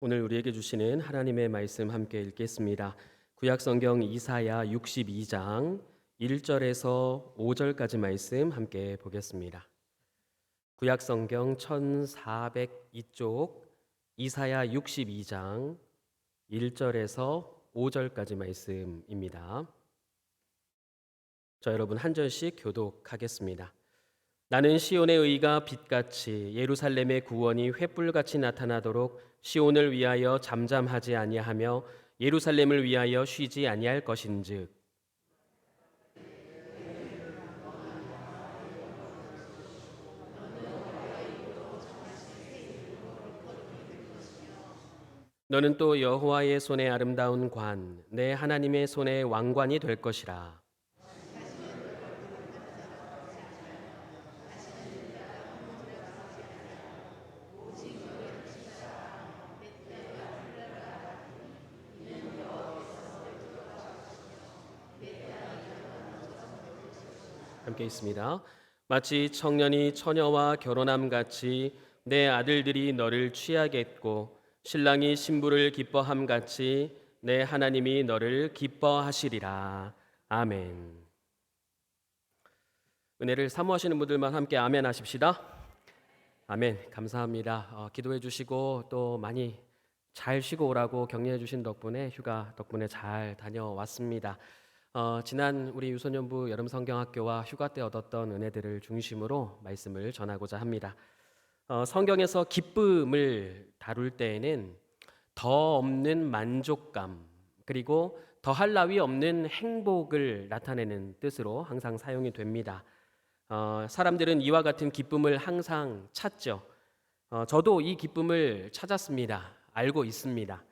오늘 우리에게 주시는 하나님의 말씀 함께 읽겠습니다. 구약성경 이사야 62장 1절에서 5절까지 말씀 함께 보겠습니다. 구약성경 1402쪽 이사야 62장 1절에서 5절까지 말씀입니다. 저 여러분 한 절씩 교독하겠습니다. 나는 시온의 의가 빛같이 예루살렘의 구원이 횃불같이 나타나도록 시온을 위하여 잠잠하지 아니하며 예루살렘을 위하여 쉬지 아니할 것인즉 너는 또 여호와의 손에 아름다운 관 내 하나님의 손에 왕관이 될 것이라. 함께 있습니다. 마치 청년이 처녀와 결혼함 같이 내 아들들이 너를 취하겠고 신랑이 신부를 기뻐함 같이 내 하나님이 너를 기뻐하시리라. 아멘. 은혜를 사모하시는 분들만 함께 아멘 하십시다. 아멘. 감사합니다. 기도해 주시고 또 많이 잘 쉬고 오라고 격려해 주신 덕분에 휴가 덕분에 잘 다녀왔습니다. 지난 우리 유소년부 여름성경학교와 휴가 때 얻었던 은혜들을 중심으로 말씀을 전하고자 합니다. 성경에서 기쁨을 다룰 때에는 더 없는 만족감 그리고 더할 나위 없는 행복을 나타내는 뜻으로 항상 사용이 됩니다. 사람들은 이와 같은 기쁨을 항상 찾죠. 저도 이 기쁨을 찾았습니다. 알고 있습니다.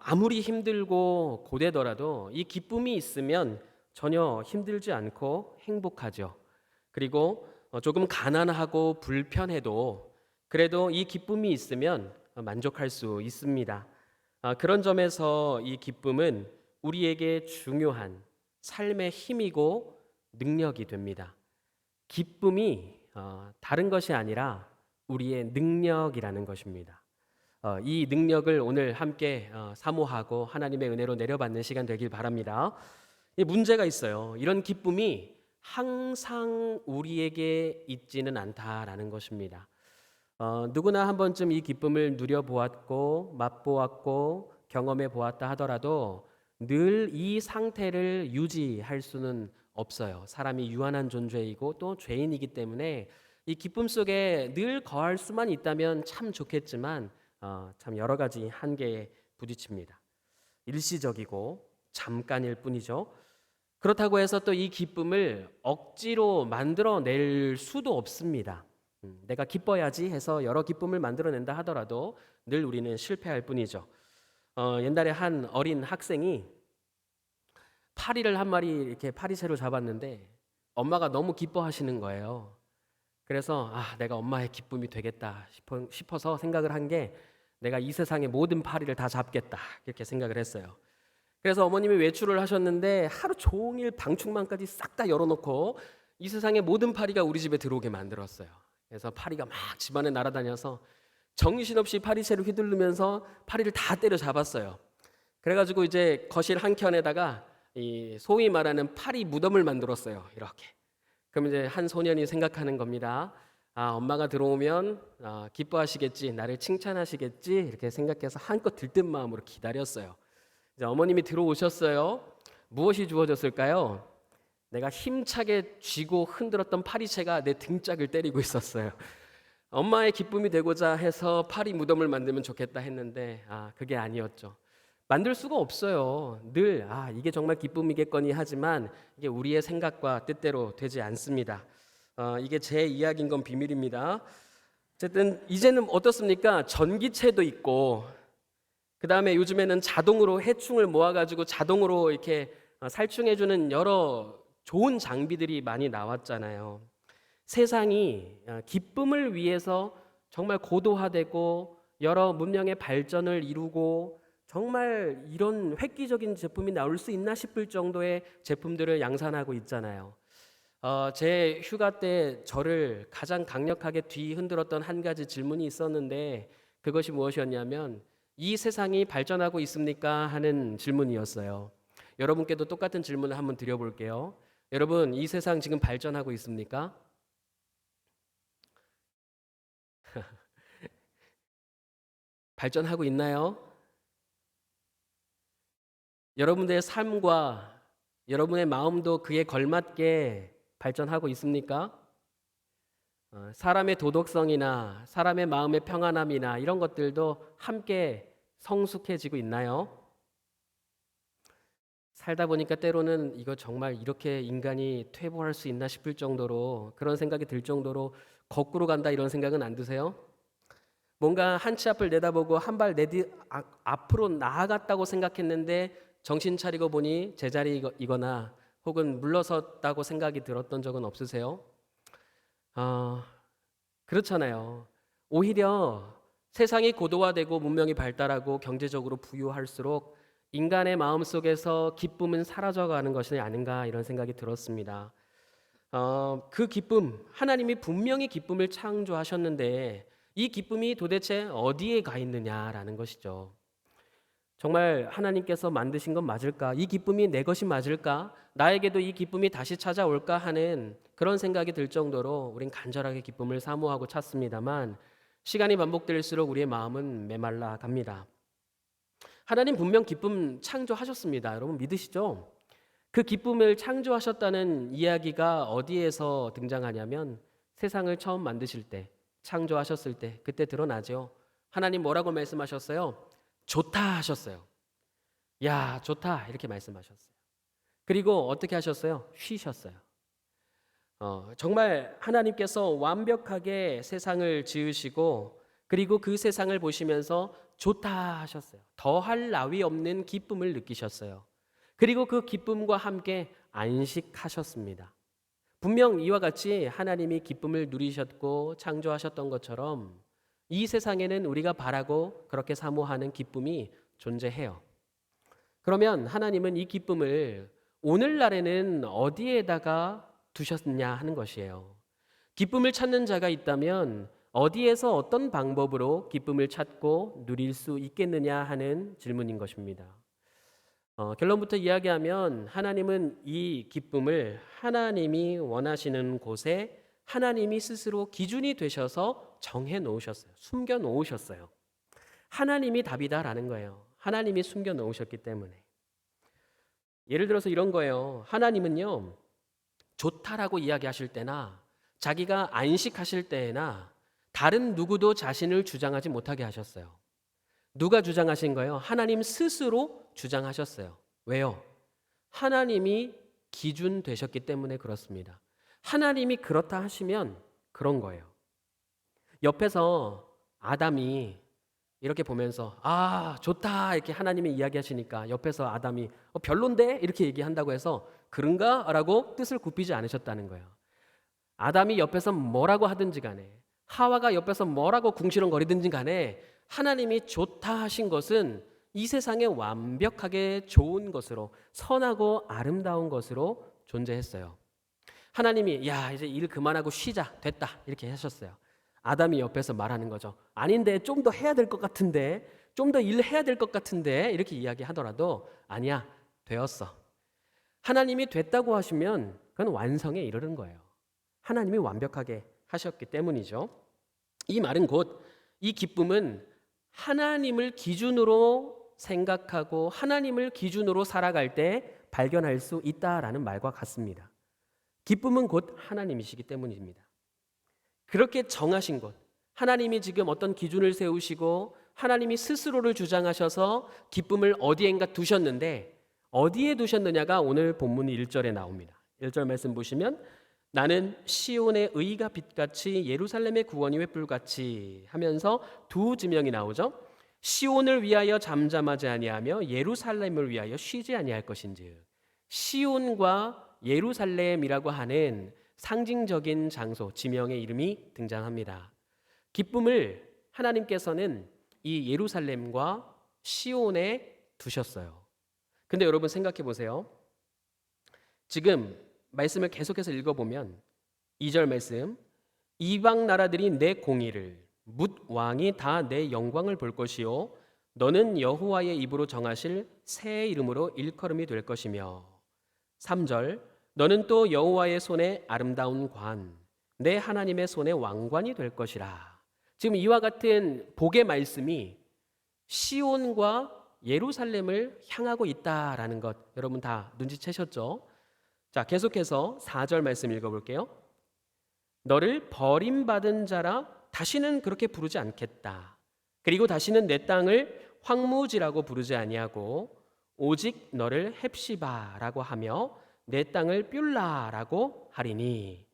아무리 힘들고 고되더라도 이 기쁨이 있으면 전혀 힘들지 않고 행복하죠. 그리고 조금 가난하고 불편해도 그래도 이 기쁨이 있으면 만족할 수 있습니다. 그런 점에서 이 기쁨은 우리에게 중요한 삶의 힘이고 능력이 됩니다. 기쁨이 다른 것이 아니라 우리의 능력이라는 것입니다. 이 능력을 오늘 함께 사모하고 하나님의 은혜로 내려받는 시간 되길 바랍니다. 문제가 있어요. 이런 기쁨이 항상 우리에게 있지는 않다라는 것입니다. 누구나 한 번쯤 이 기쁨을 누려보았고 맛보았고 경험해 보았다 하더라도 늘 이 상태를 유지할 수는 없어요. 사람이 유한한 존재이고 또 죄인이기 때문에 이 기쁨 속에 늘 거할 수만 있다면 참 좋겠지만 참 여러 가지 한계에 부딪힙니다. 일시적이고 잠깐일 뿐이죠. 그렇다고 해서 또 이 기쁨을 억지로 만들어낼 수도 없습니다. 내가 기뻐야지 해서 여러 기쁨을 만들어낸다 하더라도 늘 우리는 실패할 뿐이죠. 옛날에 한 어린 학생이 파리를 한 마리 이렇게 파리새로 잡았는데 엄마가 너무 기뻐하시는 거예요. 그래서 내가 엄마의 기쁨이 되겠다 싶어서 생각을 한 게 내가 이 세상의 모든 파리를 다 잡겠다 이렇게 생각을 했어요. 그래서 어머님이 외출을 하셨는데 하루 종일 방충망까지 싹 다 열어놓고 이 세상의 모든 파리가 우리 집에 들어오게 만들었어요. 그래서 파리가 막 집안에 날아다녀서 정신없이 파리새를 휘두르면서 파리를 다 때려 잡았어요. 그래가지고 이제 거실 한켠에다가 이 소위 말하는 파리 무덤을 만들었어요. 이렇게. 그럼 이제 한 소년이 생각하는 겁니다. 엄마가 들어오면 기뻐하시겠지, 나를 칭찬하시겠지 이렇게 생각해서 한껏 들뜬 마음으로 기다렸어요. 이제 어머님이 들어오셨어요. 무엇이 주어졌을까요? 내가 힘차게 쥐고 흔들었던 파리채가 내 등짝을 때리고 있었어요. 엄마의 기쁨이 되고자 해서 파리 무덤을 만들면 좋겠다 했는데 그게 아니었죠. 만들 수가 없어요. 늘 이게 정말 기쁨이겠거니 하지만 이게 우리의 생각과 뜻대로 되지 않습니다. 이게 제 이야기인 건 비밀입니다. 어쨌든 이제는 어떻습니까? 전기채도 있고 그 다음에 요즘에는 자동으로 해충을 모아가지고 자동으로 이렇게 살충해주는 여러 좋은 장비들이 많이 나왔잖아요. 세상이 기쁨을 위해서 정말 고도화되고 여러 문명의 발전을 이루고 정말 이런 획기적인 제품이 나올 수 있나 싶을 정도의 제품들을 양산하고 있잖아요. 제 휴가 때 저를 가장 강력하게 뒤흔들었던 한 가지 질문이 있었는데 그것이 무엇이었냐면 이 세상이 발전하고 있습니까? 하는 질문이었어요. 여러분께도 똑같은 질문을 한번 드려볼게요. 여러분, 이 세상 지금 발전하고 있습니까? 발전하고 있나요? 여러분들의 삶과 여러분의 마음도 그에 걸맞게 발전하고 있습니까? 사람의 도덕성이나 사람의 마음의 평안함이나 이런 것들도 함께 성숙해지고 있나요? 살다 보니까 때로는 이거 정말 이렇게 인간이 퇴보할 수 있나 싶을 정도로, 그런 생각이 들 정도로 거꾸로 간다 이런 생각은 안 드세요? 뭔가 한 치 앞을 내다보고 한 발 앞으로 나아갔다고 생각했는데 정신 차리고 보니 제자리이거나 혹은 물러섰다고 생각이 들었던 적은 없으세요? 어, 그렇잖아요. 오히려 세상이 고도화되고 문명이 발달하고 경제적으로 부유할수록 인간의 마음속에서 기쁨은 사라져가는 것이 아닌가 이런 생각이 들었습니다. 그 기쁨, 하나님이 분명히 기쁨을 창조하셨는데 이 기쁨이 도대체 어디에 가 있느냐라는 것이죠. 정말 하나님께서 만드신 건 맞을까? 이 기쁨이 내 것이 맞을까? 나에게도 이 기쁨이 다시 찾아올까 하는 그런 생각이 들 정도로 우린 간절하게 기쁨을 사모하고 찾습니다만 시간이 반복될수록 우리의 마음은 메말라 갑니다. 하나님 분명 기쁨 창조하셨습니다. 여러분 믿으시죠? 그 기쁨을 창조하셨다는 이야기가 어디에서 등장하냐면 세상을 처음 만드실 때, 창조하셨을 때 그때 드러나죠. 하나님 뭐라고 말씀하셨어요? 좋다 하셨어요. 야, 좋다 이렇게 말씀하셨어요. 그리고 어떻게 하셨어요? 쉬셨어요. 정말 하나님께서 완벽하게 세상을 지으시고 그리고 그 세상을 보시면서 좋다 하셨어요. 더할 나위 없는 기쁨을 느끼셨어요. 그리고 그 기쁨과 함께 안식하셨습니다. 분명 이와 같이 하나님이 기쁨을 누리셨고 창조하셨던 것처럼 이 세상에는 우리가 바라고 그렇게 사모하는 기쁨이 존재해요. 그러면 하나님은 이 기쁨을 오늘날에는 어디에다가 두셨냐 하는 것이에요. 기쁨을 찾는 자가 있다면 어디에서 어떤 방법으로 기쁨을 찾고 누릴 수 있겠느냐 하는 질문인 것입니다. 결론부터 이야기하면 하나님은 이 기쁨을 하나님이 원하시는 곳에 하나님이 스스로 기준이 되셔서 정해 놓으셨어요. 숨겨 놓으셨어요. 하나님이 답이다라는 거예요. 하나님이 숨겨 놓으셨기 때문에. 예를 들어서 이런 거예요. 하나님은요, 좋다라고 이야기하실 때나 자기가 안식하실 때나 다른 누구도 자신을 주장하지 못하게 하셨어요. 누가 주장하신 거예요? 하나님 스스로 주장하셨어요. 왜요? 하나님이 기준 되셨기 때문에 그렇습니다. 하나님이 그렇다 하시면 그런 거예요. 옆에서 아담이 이렇게 보면서 좋다 이렇게 하나님이 이야기하시니까 옆에서 아담이 별론데 이렇게 얘기한다고 해서 그런가? 라고 뜻을 굽히지 않으셨다는 거예요. 아담이 옆에서 뭐라고 하든지 간에 하와가 옆에서 뭐라고 궁시렁거리든지 간에 하나님이 좋다 하신 것은 이 세상에 완벽하게 좋은 것으로 선하고 아름다운 것으로 존재했어요. 하나님이 야 이제 일 그만하고 쉬자 됐다 이렇게 하셨어요. 아담이 옆에서 말하는 거죠. 아닌데 좀 더 해야 될 것 같은데 좀 더 일해야 될 것 같은데 이렇게 이야기하더라도 아니야 되었어. 하나님이 됐다고 하시면 그건 완성에 이르는 거예요. 하나님이 완벽하게 하셨기 때문이죠. 이 말은 곧 이 기쁨은 하나님을 기준으로 생각하고 하나님을 기준으로 살아갈 때 발견할 수 있다라는 말과 같습니다. 기쁨은 곧 하나님이시기 때문입니다. 그렇게 정하신 것, 하나님이 지금 어떤 기준을 세우시고 하나님이 스스로를 주장하셔서 기쁨을 어디엔가 두셨는데 어디에 두셨느냐가 오늘 본문 1절에 나옵니다. 1절 말씀 보시면 나는 시온의 의가 빛같이 예루살렘의 구원이 횃불같이 하면서 두 지명이 나오죠. 시온을 위하여 잠잠하지 아니하며 예루살렘을 위하여 쉬지 아니할 것인즉 시온과 예루살렘이라고 하는 상징적인 장소, 지명의 이름이 등장합니다. 기쁨을 하나님께서는 이 예루살렘과 시온에 두셨어요. 근데 여러분 생각해 보세요. 지금 말씀을 계속해서 읽어보면 2절 말씀 이방 나라들이 내 공의를 뭇 왕이 다 내 영광을 볼 것이요 너는 여호와의 입으로 정하실 새 이름으로 일컬음이 될 것이며 3절 너는 또 여호와의 손에 아름다운 관 내 하나님의 손에 왕관이 될 것이라. 지금 이와 같은 복의 말씀이 시온과 예루살렘을 향하고 있다라는 것 여러분 다 눈치채셨죠? 자, 계속해서 4절 말씀 읽어볼게요. 너를 버림받은 자라 다시는 그렇게 부르지 않겠다. 그리고 다시는 내 땅을 황무지라고 부르지 아니하고 오직 너를 헵시바라고 하며 내 땅을 뷸라라고 하리니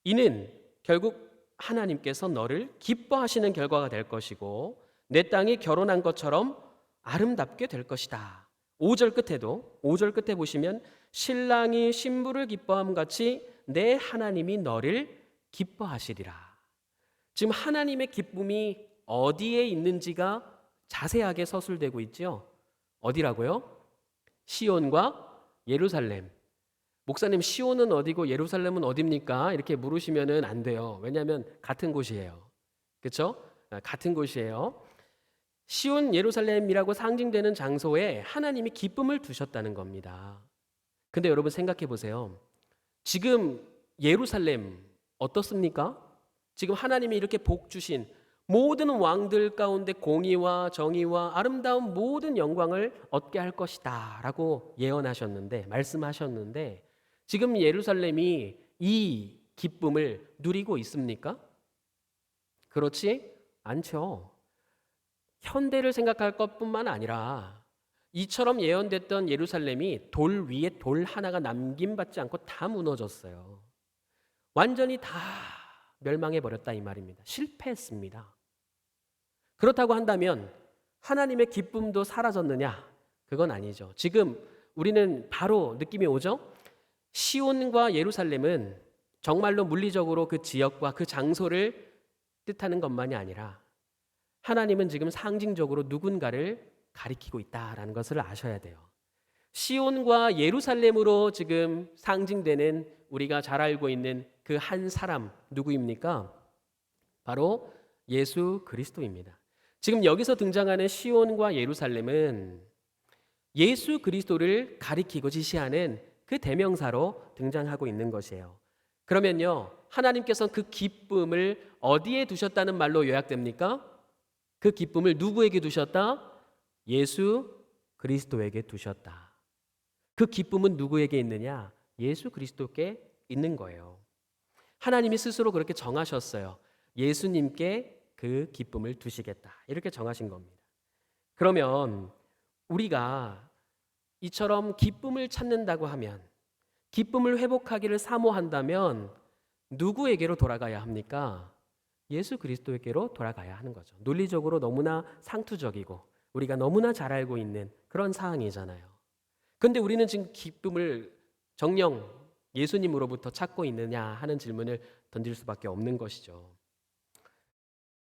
이는 결국 하나님께서 너를 기뻐하시는 결과가 될 것이고 내 땅이 결혼한 것처럼 아름답게 될 것이다. 5절 끝에 보시면 신랑이 신부를 기뻐함 같이 내 하나님이 너를 기뻐하시리라. 지금 하나님의 기쁨이 어디에 있는지가 자세하게 서술되고 있죠. 어디라고요? 시온과 예루살렘. 목사님, 시온은 어디고 예루살렘은 어디입니까? 이렇게 물으시면 안 돼요. 왜냐하면 같은 곳이에요. 그렇죠? 같은 곳이에요. 시온 예루살렘이라고 상징되는 장소에 하나님이 기쁨을 두셨다는 겁니다. 근데 여러분 생각해 보세요. 지금 예루살렘 어떻습니까? 지금 하나님이 이렇게 복 주신 모든 왕들 가운데 공의와 정의와 아름다운 모든 영광을 얻게 할 것이다 라고 예언하셨는데, 말씀하셨는데 지금 예루살렘이 이 기쁨을 누리고 있습니까? 그렇지 않죠. 현대를 생각할 것뿐만 아니라 이처럼 예언됐던 예루살렘이 돌 위에 돌 하나가 남김받지 않고 다 무너졌어요. 완전히 다 멸망해버렸다 이 말입니다. 실패했습니다. 그렇다고 한다면 하나님의 기쁨도 사라졌느냐? 그건 아니죠. 지금 우리는 바로 느낌이 오죠? 시온과 예루살렘은 정말로 물리적으로 그 지역과 그 장소를 뜻하는 것만이 아니라 하나님은 지금 상징적으로 누군가를 가리키고 있다라는 것을 아셔야 돼요. 시온과 예루살렘으로 지금 상징되는 우리가 잘 알고 있는 그 한 사람 누구입니까? 바로 예수 그리스도입니다. 지금 여기서 등장하는 시온과 예루살렘은 예수 그리스도를 가리키고 지시하는 그 대명사로 등장하고 있는 것이에요. 그러면요, 하나님께서 그 기쁨을 어디에 두셨다는 말로 요약됩니까? 그 기쁨을 누구에게 두셨다? 예수 그리스도에게 두셨다. 그 기쁨은 누구에게 있느냐? 예수 그리스도께 있는 거예요. 하나님이 스스로 그렇게 정하셨어요. 예수님께 그 기쁨을 두시겠다. 이렇게 정하신 겁니다. 그러면 우리가 이처럼 기쁨을 찾는다고 하면, 기쁨을 회복하기를 사모한다면 누구에게로 돌아가야 합니까? 예수 그리스도에게로 돌아가야 하는 거죠. 논리적으로 너무나 상투적이고 우리가 너무나 잘 알고 있는 그런 사항이잖아요. 그런데 우리는 지금 기쁨을 정녕 예수님으로부터 찾고 있느냐 하는 질문을 던질 수밖에 없는 것이죠.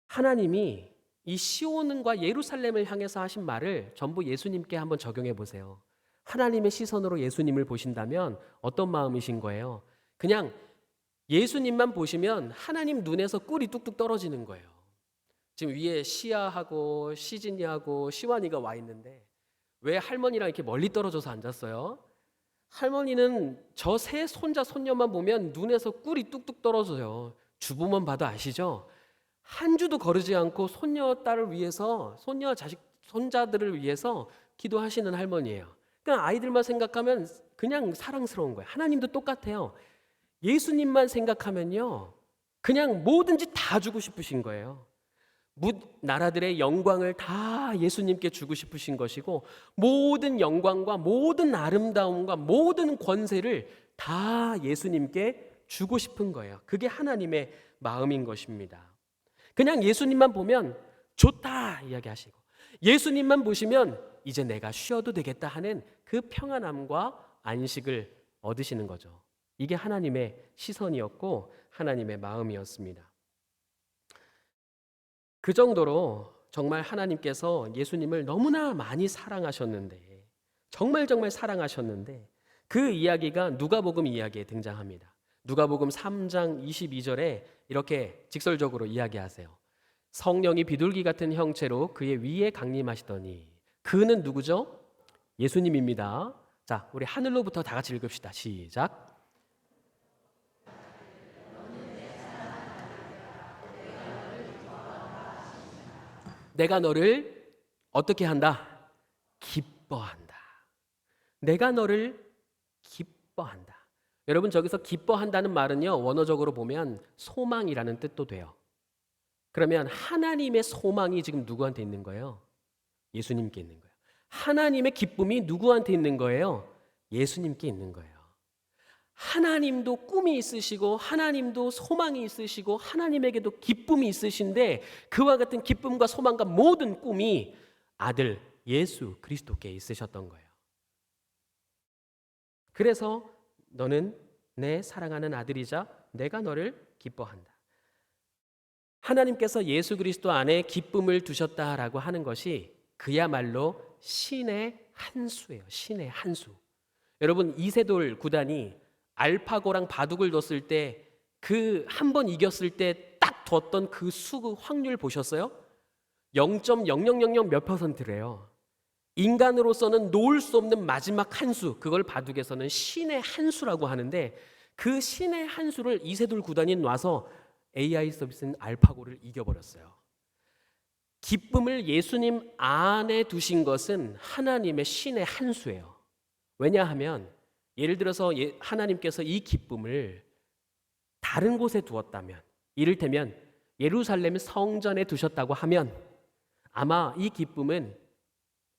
하나님이 이 시온과 예루살렘을 향해서 하신 말을 전부 예수님께 한번 적용해 보세요. 하나님의 시선으로 예수님을 보신다면 어떤 마음이신 거예요? 그냥 예수님만 보시면 하나님 눈에서 꿀이 뚝뚝 떨어지는 거예요. 지금 위에 시아하고 시진이하고 시완이가 와 있는데 왜 할머니랑 이렇게 멀리 떨어져서 앉았어요? 할머니는 저 세 손자 손녀만 보면 눈에서 꿀이 뚝뚝 떨어져요. 주부만 봐도 아시죠? 한 주도 거르지 않고 손녀 딸을 위해서, 손녀 자식 손자들을 위해서 기도하시는 할머니예요. 그러니까 아이들만 생각하면 그냥 사랑스러운 거예요. 하나님도 똑같아요. 예수님만 생각하면요, 그냥 뭐든지 다 주고 싶으신 거예요. 나라들의 영광을 다 예수님께 주고 싶으신 것이고, 모든 영광과 모든 아름다움과 모든 권세를 다 예수님께 주고 싶은 거예요. 그게 하나님의 마음인 것입니다. 그냥 예수님만 보면 좋다 이야기하시고, 예수님만 보시면 이제 내가 쉬어도 되겠다 하는 그 평안함과 안식을 얻으시는 거죠. 이게 하나님의 시선이었고 하나님의 마음이었습니다. 그 정도로 정말 하나님께서 예수님을 너무나 많이 사랑하셨는데, 정말 사랑하셨는데, 그 이야기가 누가복음 이야기에 등장합니다. 누가복음 3장 22절에 이렇게 직설적으로 이야기하세요. 성령이 비둘기 같은 형체로 그의 위에 강림하시더니 그는 누구죠? 예수님입니다. 자, 우리 하늘로부터 다 같이 읽읍시다. 시작. 내가 너를 어떻게 한다? 기뻐한다. 내가 너를 기뻐한다. 여러분, 저기서 기뻐한다는 말은요, 원어적으로 보면 소망이라는 뜻도 돼요. 그러면 하나님의 소망이 지금 누구한테 있는 거예요? 예수님께 있는 거예요. 하나님의 기쁨이 누구한테 있는 거예요? 예수님께 있는 거예요. 하나님도 꿈이 있으시고 하나님도 소망이 있으시고 하나님에게도 기쁨이 있으신데 그와 같은 기쁨과 소망과 모든 꿈이 아들 예수 그리스도께 있으셨던 거예요. 그래서 너는 내 사랑하는 아들이자 내가 너를 기뻐한다. 하나님께서 예수 그리스도 안에 기쁨을 두셨다라고 하는 것이 그야말로 신의 한 수예요. 신의 한 수. 여러분, 이세돌 구단이 알파고랑 바둑을 뒀을 때 그 한 번 이겼을 때 딱 뒀던 그 수 확률 보셨어요? 0.0000 몇 %래요. 인간으로서는 놓을 수 없는 마지막 한 수, 그걸 바둑에서는 신의 한 수라고 하는데 그 신의 한 수를 이세돌 구단이 놔서 AI 서비스는 알파고를 이겨버렸어요. 기쁨을 예수님 안에 두신 것은 하나님의 신의 한 수예요. 왜냐하면 예를 들어서 하나님께서 이 기쁨을 다른 곳에 두었다면, 이를테면 예루살렘 성전에 두셨다고 하면 아마 이 기쁨은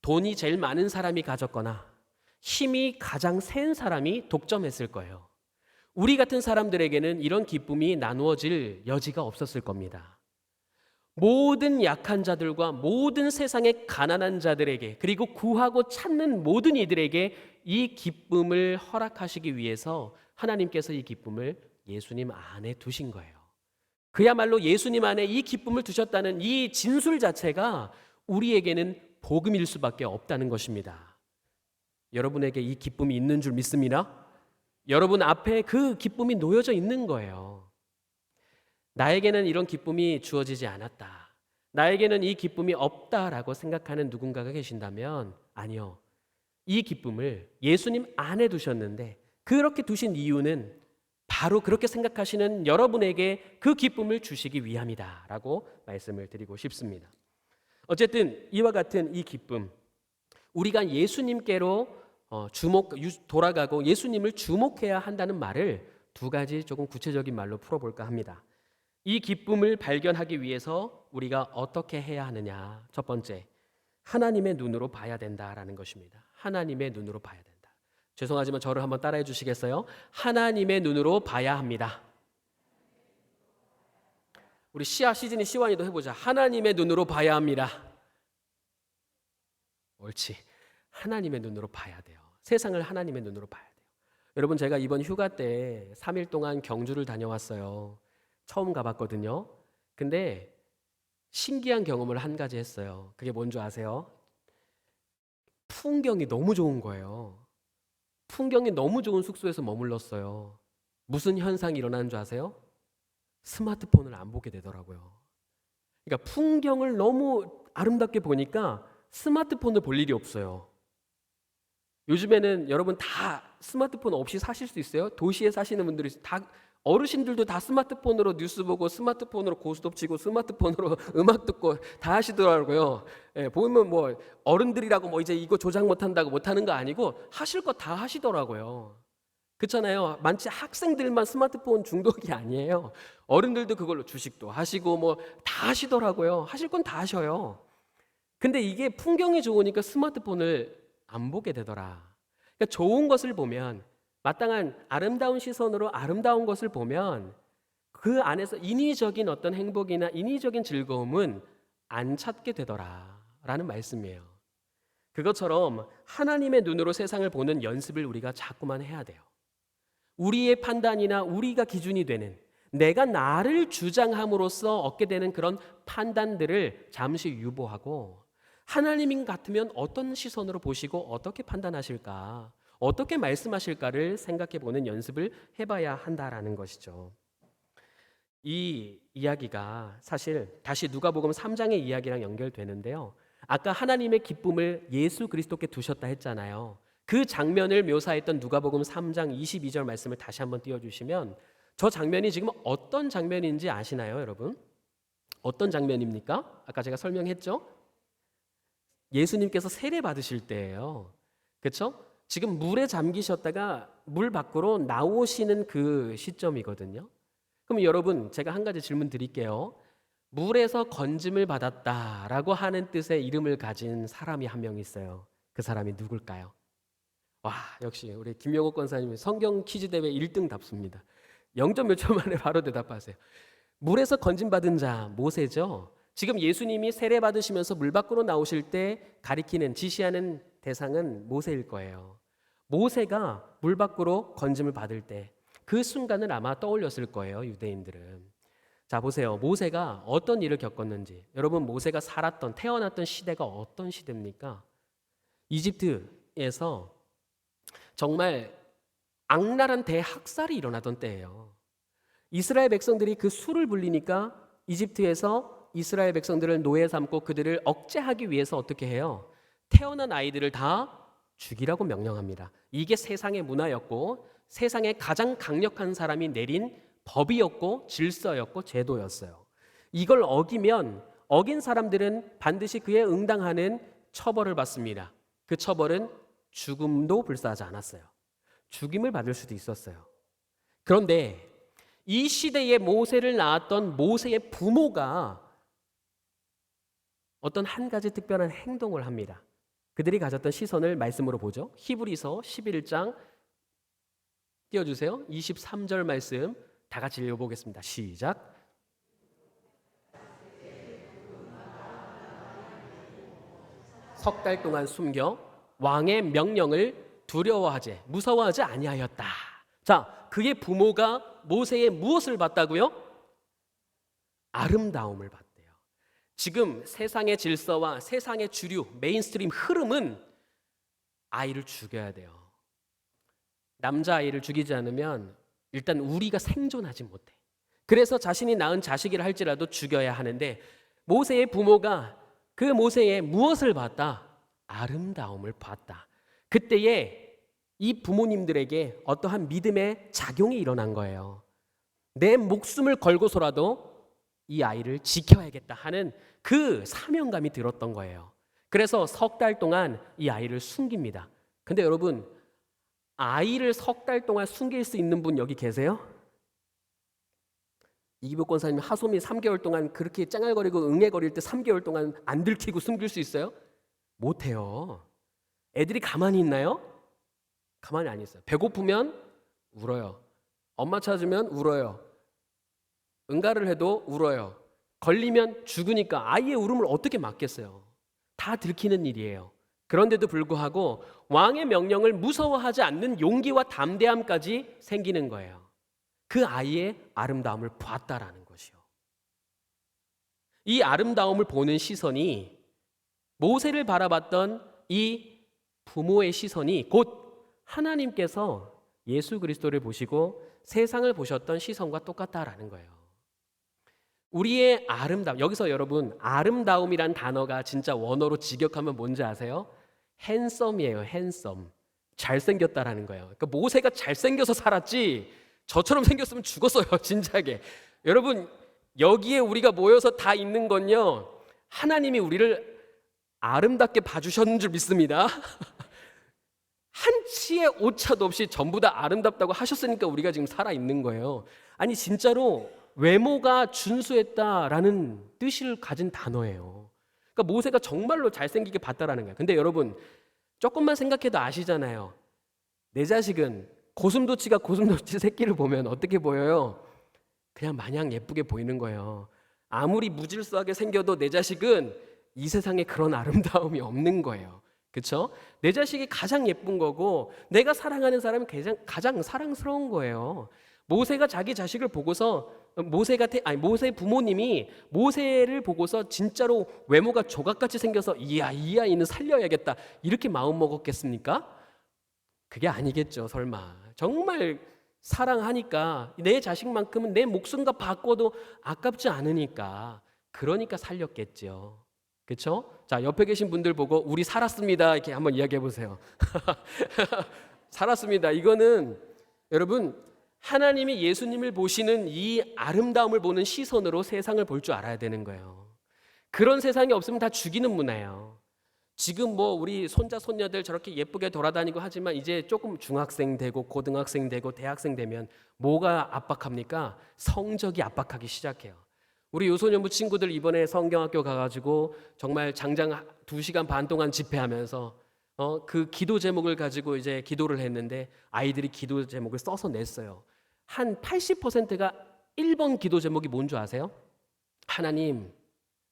돈이 제일 많은 사람이 가졌거나 힘이 가장 센 사람이 독점했을 거예요. 우리 같은 사람들에게는 이런 기쁨이 나누어질 여지가 없었을 겁니다. 모든 약한 자들과 모든 세상의 가난한 자들에게 그리고 구하고 찾는 모든 이들에게 이 기쁨을 허락하시기 위해서 하나님께서 이 기쁨을 예수님 안에 두신 거예요. 그야말로 예수님 안에 이 기쁨을 두셨다는 이 진술 자체가 우리에게는 복음일 수밖에 없다는 것입니다. 여러분에게 이 기쁨이 있는 줄 믿습니다. 여러분 앞에 그 기쁨이 놓여져 있는 거예요. 나에게는 이런 기쁨이 주어지지 않았다. 나에게는 이 기쁨이 없다라고 생각하는 누군가가 계신다면 아니요. 이 기쁨을 예수님 안에 두셨는데 그렇게 두신 이유는 바로 그렇게 생각하시는 여러분에게 그 기쁨을 주시기 위함이다라고 말씀을 드리고 싶습니다. 어쨌든 이와 같은 이 기쁨, 우리가 예수님께로 돌아가고 예수님을 주목해야 한다는 말을 두 가지 조금 구체적인 말로 풀어볼까 합니다. 이 기쁨을 발견하기 위해서 우리가 어떻게 해야 하느냐? 첫 번째, 하나님의 눈으로 봐야 된다라는 것입니다. 하나님의 눈으로 봐야 된다. 죄송하지만 저를 한번 따라해 주시겠어요? 하나님의 눈으로 봐야 합니다. 우리 시즌이 시완이도 해보자. 하나님의 눈으로 봐야 합니다. 옳지. 하나님의 눈으로 봐야 돼요. 세상을 하나님의 눈으로 봐야 돼요. 여러분, 제가 이번 휴가 때 3일 동안 경주를 다녀왔어요. 처음 가봤거든요. 근데 신기한 경험을 한 가지 했어요. 그게 뭔지 아세요? 풍경이 너무 좋은 거예요. 풍경이 너무 좋은 숙소에서 머물렀어요. 무슨 현상이 일어나는 줄 아세요? 스마트폰을 안 보게 되더라고요. 그러니까 풍경을 너무 아름답게 보니까 스마트폰을 볼 일이 없어요. 요즘에는 여러분 다 스마트폰 없이 사실 수 있어요? 도시에 사시는 분들이 다, 어르신들도 다 스마트폰으로 뉴스 보고 스마트폰으로 고스톱 치고 스마트폰으로 음악 듣고 다 하시더라고요. 예, 보면 뭐 어른들이라고 뭐 이제 이거 조작 못한다고 못하는 거 아니고 하실 거 다 하시더라고요. 그렇잖아요. 많지 학생들만 스마트폰 중독이 아니에요. 어른들도 그걸로 주식도 하시고 뭐 다 하시더라고요. 하실 건 다 하셔요. 근데 이게 풍경이 좋으니까 스마트폰을 안 보게 되더라. 그러니까 좋은 것을 보면, 마땅한 아름다운 시선으로 아름다운 것을 보면 그 안에서 인위적인 어떤 행복이나 인위적인 즐거움은 안 찾게 되더라라는 말씀이에요. 그것처럼 하나님의 눈으로 세상을 보는 연습을 우리가 자꾸만 해야 돼요. 우리의 판단이나 우리가 기준이 되는, 내가 나를 주장함으로써 얻게 되는 그런 판단들을 잠시 유보하고 하나님 같으면 어떤 시선으로 보시고 어떻게 판단하실까, 어떻게 말씀하실까를 생각해 보는 연습을 해봐야 한다라는 것이죠. 이 이야기가 사실 다시 누가복음 3장의 이야기랑 연결되는데요. 아까 하나님의 기쁨을 예수 그리스도께 두셨다 했잖아요. 그 장면을 묘사했던 누가복음 3장 22절 말씀을 다시 한번 띄워주시면 저 장면이 지금 어떤 장면인지 아시나요, 여러분? 어떤 장면입니까? 아까 제가 설명했죠? 예수님께서 세례 받으실 때예요. 그렇죠? 지금 물에 잠기셨다가 물 밖으로 나오시는 그 시점이거든요. 그럼 여러분, 제가 한 가지 질문 드릴게요. 물에서 건짐을 받았다라고 하는 뜻의 이름을 가진 사람이 한 명 있어요. 그 사람이 누굴까요? 와, 역시 우리 김영옥 권사님이 성경 퀴즈 대회 1등 답습니다. 0점 몇 초 만에 바로 대답하세요. 물에서 건짐받은 자 모세죠. 지금 예수님이 세례 받으시면서 물 밖으로 나오실 때 가리키는 지시하는 대상은 모세일 거예요. 모세가 물 밖으로 건짐을 받을 때 그 순간을 아마 떠올렸을 거예요, 유대인들은. 자, 보세요. 모세가 어떤 일을 겪었는지. 여러분, 모세가 살았던, 태어났던 시대가 어떤 시대입니까? 이집트에서 정말 악랄한 대학살이 일어나던 때예요. 이스라엘 백성들이 그 수를 불리니까 이집트에서 이스라엘 백성들을 노예 삼고 그들을 억제하기 위해서 어떻게 해요? 태어난 아이들을 다 죽이라고 명령합니다. 이게 세상의 문화였고 세상에 가장 강력한 사람이 내린 법이었고 질서였고 제도였어요. 이걸 어기면 어긴 사람들은 반드시 그에 응당하는 처벌을 받습니다. 그 처벌은 죽음도 불사하지 않았어요. 죽임을 받을 수도 있었어요. 그런데 이 시대에 모세를 낳았던 모세의 부모가 어떤 한 가지 특별한 행동을 합니다. 그들이 가졌던 시선을 말씀으로 보죠. 히브리서 11장 띄워주세요. 23절 말씀 다 같이 읽어보겠습니다. 시작. 석 달 동안 숨겨 왕의 명령을 두려워하지 무서워하지 아니하였다. 자, 그의 부모가 모세의 무엇을 봤다고요? 아름다움을 봤대요. 지금 세상의 질서와 세상의 주류, 메인스트림 흐름은 아이를 죽여야 돼요. 남자아이를 죽이지 않으면 일단 우리가 생존하지 못해. 그래서 자신이 낳은 자식이라 할지라도 죽여야 하는데 모세의 부모가 그 모세의 무엇을 봤다? 아름다움을 봤다. 그때에 이 부모님들에게 어떠한 믿음의 작용이 일어난 거예요. 내 목숨을 걸고서라도 이 아이를 지켜야겠다 하는 그 사명감이 들었던 거예요. 그래서 석 달 동안 이 아이를 숨깁니다. 근데 여러분, 아이를 석 달 동안 숨길 수 있는 분 여기 계세요? 이기복 권사님 하솜이 3개월 동안 그렇게 짱알거리고 응애거릴 때 3개월 동안 안 들키고 숨길 수 있어요? 못해요. 애들이 가만히 있나요? 가만히 안 있어요. 배고프면 울어요. 엄마 찾으면 울어요. 응가를 해도 울어요. 걸리면 죽으니까 아이의 울음을 어떻게 막겠어요? 다 들키는 일이에요. 그런데도 불구하고 왕의 명령을 무서워하지 않는 용기와 담대함까지 생기는 거예요. 그 아이의 아름다움을 봤다라는 것이요. 이 아름다움을 보는 시선이 모세를 바라봤던 이 부모의 시선이 곧 하나님께서 예수 그리스도를 보시고 세상을 보셨던 시선과 똑같다라는 거예요. 우리의 아름다움, 여기서 여러분 아름다움이란 단어가 진짜 원어로 직역하면 뭔지 아세요? 핸섬이에요. 핸섬. 잘생겼다라는 거예요. 그러니까 모세가 잘생겨서 살았지 저처럼 생겼으면 죽었어요. 진작에. 여러분, 여기에 우리가 모여서 다 있는 건요, 하나님이 우리를 아름답게 봐주셨는 줄 믿습니다. 한 치의 오차도 없이 전부 다 아름답다고 하셨으니까 우리가 지금 살아있는 거예요. 아니 진짜로 외모가 준수했다라는 뜻을 가진 단어예요. 그러니까 모세가 정말로 잘생기게 봤다라는 거예요. 근데 여러분, 조금만 생각해도 아시잖아요. 내 자식은 고슴도치가 고슴도치 새끼를 보면 어떻게 보여요? 그냥 마냥 예쁘게 보이는 거예요. 아무리 무질서하게 생겨도 내 자식은 이 세상에 그런 아름다움이 없는 거예요. 그렇죠? 내 자식이 가장 예쁜 거고 내가 사랑하는 사람이 가장 사랑스러운 거예요. 모세가 자기 자식을 보고서 모세 부모님이 모세를 보고서 진짜로 외모가 조각같이 생겨서 이 아이는 살려야겠다 이렇게 마음 먹었겠습니까? 그게 아니겠죠. 설마. 정말 사랑하니까 내 자식만큼은 내 목숨과 바꿔도 아깝지 않으니까 그러니까 살렸겠죠. 그렇죠? 자, 옆에 계신 분들 보고 우리 살았습니다 이렇게 한번 이야기해 보세요. 살았습니다. 이거는 여러분 하나님이 예수님을 보시는 이 아름다움을 보는 시선으로 세상을 볼 줄 알아야 되는 거예요. 그런 세상이 없으면 다 죽이는 문화예요. 지금 뭐 우리 손자 손녀들 저렇게 예쁘게 돌아다니고 하지만 이제 조금 중학생 되고 고등학생 되고 대학생 되면 뭐가 압박합니까? 성적이 압박하기 시작해요. 우리 요소년부 친구들 이번에 성경학교 가가지고 정말 장장 2시간 반 동안 집회하면서 그 기도 제목을 가지고 이제 기도를 했는데 아이들이 기도 제목을 써서 냈어요. 한 80%가 1번 기도 제목이 뭔 줄 아세요? 하나님,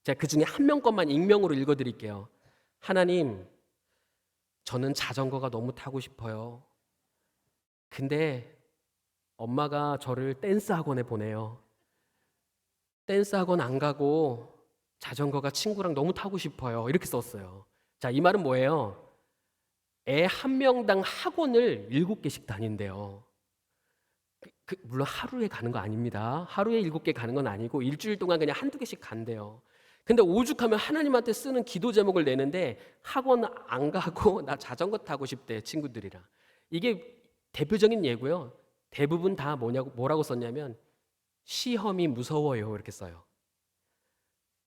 제가 그 중에 한 명 것만 익명으로 읽어드릴게요. 하나님, 저는 자전거가 너무 타고 싶어요. 근데 엄마가 저를 댄스 학원에 보내요. 댄스 학원 안 가고 자전거가 친구랑 너무 타고 싶어요. 이렇게 썼어요. 자, 이 말은 뭐예요? 애 한 명당 학원을 7개씩 다닌대요. 물론 하루에 가는 거 아닙니다. 하루에 7개 가는 건 아니고 일주일 동안 그냥 한두 개씩 간대요. 근데 오죽하면 하나님한테 쓰는 기도 제목을 내는데 학원 안 가고 나 자전거 타고 싶대 친구들이랑. 이게 대표적인 예고요. 대부분 다 뭐라고 썼냐면 시험이 무서워요 이렇게 써요.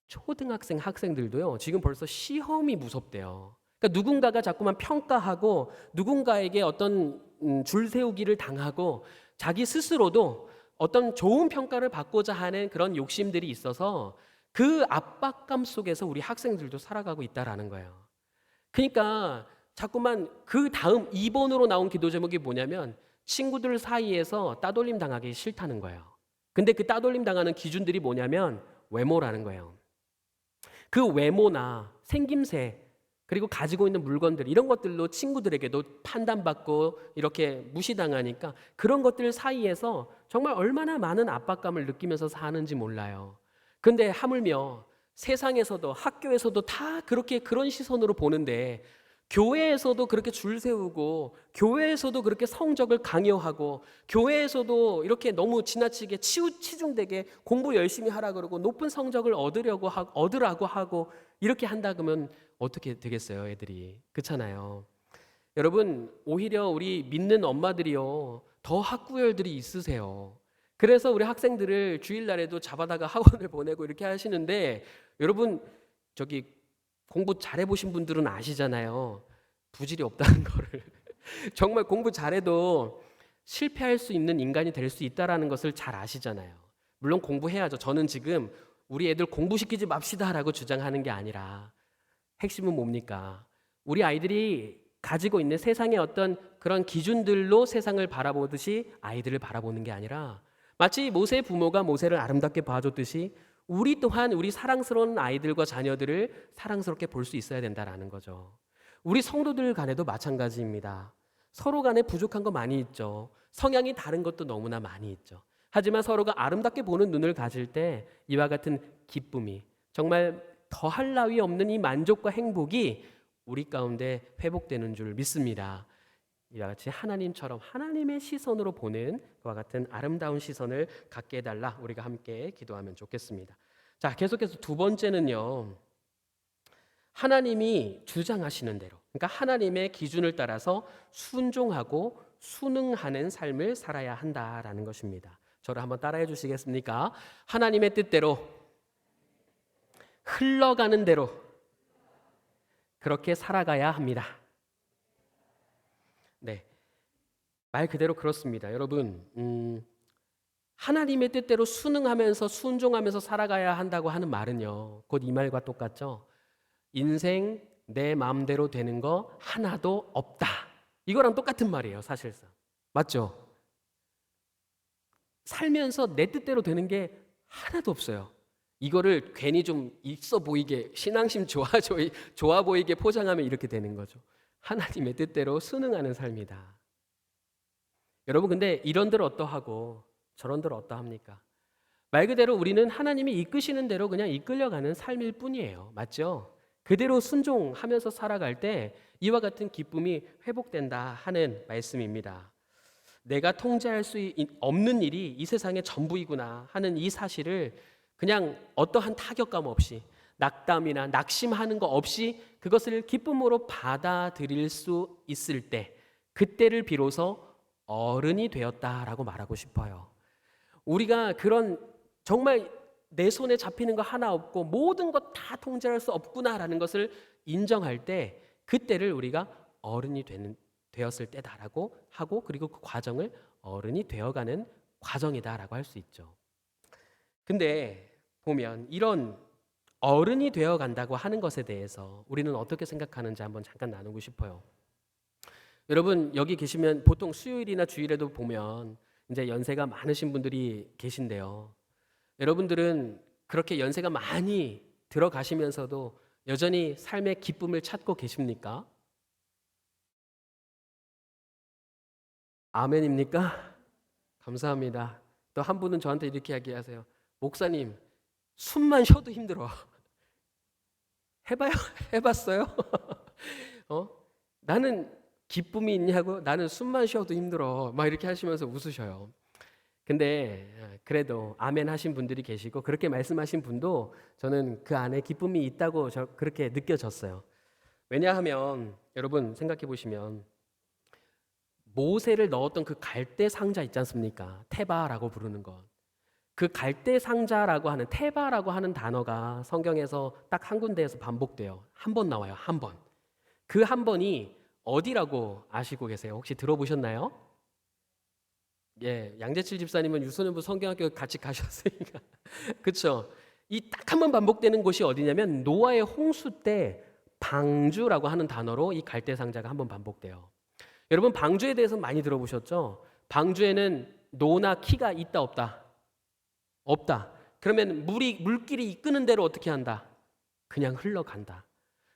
초등학생 학생들도요 지금 벌써 시험이 무섭대요. 그러니까 누군가가 자꾸만 평가하고 누군가에게 어떤 줄 세우기를 당하고 자기 스스로도 어떤 좋은 평가를 받고자 하는 그런 욕심들이 있어서 그 압박감 속에서 우리 학생들도 살아가고 있다라는 거예요. 그러니까 자꾸만 그 다음 2번으로 나온 기도 제목이 뭐냐면 친구들 사이에서 따돌림 당하기 싫다는 거예요. 근데 그 따돌림 당하는 기준들이 뭐냐면 외모라는 거예요. 그 외모나 생김새 그리고 가지고 있는 물건들 이런 것들로 친구들에게도 판단받고 이렇게 무시당하니까 그런 것들 사이에서 정말 얼마나 많은 압박감을 느끼면서 사는지 몰라요. 근데 하물며 세상에서도 학교에서도 다 그렇게 그런 시선으로 보는데 교회에서도 그렇게 줄 세우고 교회에서도 그렇게 성적을 강요하고 교회에서도 이렇게 너무 지나치게 치중되게 공부 열심히 하라 그러고 높은 성적을 얻으라고 하고 이렇게 한다 그러면 어떻게 되겠어요, 애들이. 그렇잖아요. 여러분, 오히려 우리 믿는 엄마들이요 더 학구열들이 있으세요. 그래서 우리 학생들을 주일날에도 잡아다가 학원을 보내고 이렇게 하시는데 여러분 저기 공부 잘해보신 분들은 아시잖아요. 부질이 없다는 거를. 정말 공부 잘해도 실패할 수 있는 인간이 될 수 있다는 것을 잘 아시잖아요. 물론 공부해야죠. 저는 지금 우리 애들 공부시키지 맙시다라고 주장하는 게 아니라 핵심은 뭡니까? 우리 아이들이 가지고 있는 세상의 어떤 그런 기준들로 세상을 바라보듯이 아이들을 바라보는 게 아니라 마치 모세 부모가 모세를 아름답게 봐줬듯이 우리 또한 우리 사랑스러운 아이들과 자녀들을 사랑스럽게 볼 수 있어야 된다라는 거죠. 우리 성도들 간에도 마찬가지입니다. 서로 간에 부족한 거 많이 있죠. 성향이 다른 것도 너무나 많이 있죠. 하지만 서로가 아름답게 보는 눈을 가질 때 이와 같은 기쁨이 정말 더할 나위 없는 이 만족과 행복이 우리 가운데 회복되는 줄 믿습니다. 이와 같이 하나님처럼 하나님의 시선으로 보는 그와 같은 아름다운 시선을 갖게 해달라 우리가 함께 기도하면 좋겠습니다. 자, 계속해서 두 번째는요. 하나님이 주장하시는 대로 그러니까 하나님의 기준을 따라서 순종하고 순응하는 삶을 살아야 한다라는 것입니다. 저를 한번 따라해 주시겠습니까? 하나님의 뜻대로 흘러가는 대로 그렇게 살아가야 합니다. 네, 말 그대로 그렇습니다. 여러분, 하나님의 뜻대로 순응하면서 순종하면서 살아가야 한다고 하는 말은요, 곧 이 말과 똑같죠. 인생 내 마음대로 되는 거 하나도 없다. 이거랑 똑같은 말이에요, 사실상. 맞죠? 살면서 내 뜻대로 되는 게 하나도 없어요. 이거를 괜히 좀 있어 보이게 신앙심 좋아 보이게 포장하면 이렇게 되는 거죠. 하나님의 뜻대로 순응하는 삶이다. 여러분 근데 이런들 어떠하고 저런들 어떠합니까? 말 그대로 우리는 하나님이 이끄시는 대로 그냥 이끌려가는 삶일 뿐이에요. 맞죠? 그대로 순종하면서 살아갈 때 이와 같은 기쁨이 회복된다 하는 말씀입니다. 내가 통제할 수 없는 일이 이 세상의 전부이구나 하는 이 사실을 그냥 어떠한 타격감 없이 낙담이나 낙심하는 거 없이 그것을 기쁨으로 받아들일 수 있을 때 그때를 비로소 어른이 되었다라고 말하고 싶어요. 우리가 그런 정말 내 손에 잡히는 거 하나 없고 모든 것 다 통제할 수 없구나라는 것을 인정할 때 그때를 우리가 어른이 되었을 때다라고 하고 그리고 그 과정을 어른이 되어가는 과정이다라고 할 수 있죠. 근데 보면 이런 어른이 되어간다고 하는 것에 대해서 우리는 어떻게 생각하는지 한번 잠깐 나누고 싶어요. 여러분 여기 계시면 보통 수요일이나 주일에도 보면 이제 연세가 많으신 분들이 계신데요. 여러분들은 그렇게 연세가 많이 들어가시면서도 여전히 삶의 기쁨을 찾고 계십니까? 아멘입니까? 감사합니다. 또 한 분은 저한테 이렇게 이야기하세요. 목사님, 숨만 쉬어도 힘들어. 해봐요? 해봤어요? 나는 기쁨이 있냐고? 나는 숨만 쉬어도 힘들어. 막 이렇게 하시면서 웃으셔요. 근데 그래도 아멘 하신 분들이 계시고 그렇게 말씀하신 분도 저는 그 안에 기쁨이 있다고 그렇게 느껴졌어요. 왜냐하면 여러분 생각해 보시면 모세를 넣었던 그 갈대 상자 있지 않습니까? 테바라고 부르는 것. 그 갈대 상자라고 하는 테바라고 하는 단어가 성경에서 딱 한 군데에서 반복돼요. 한 번 나와요. 한 번. 그 한 번이 어디라고 아시고 계세요? 혹시 들어보셨나요? 예, 양재칠 집사님은 유소년부 성경학교 같이 가셨으니까 그렇죠. 이 딱 한 번 반복되는 곳이 어디냐면 노아의 홍수 때 방주라고 하는 단어로 이 갈대 상자가 한 번 반복돼요. 여러분 방주에 대해서 많이 들어보셨죠? 방주에는 노나 키가 있다 없다? 없다. 그러면 물길이 이끄는 대로 어떻게 한다? 그냥 흘러간다.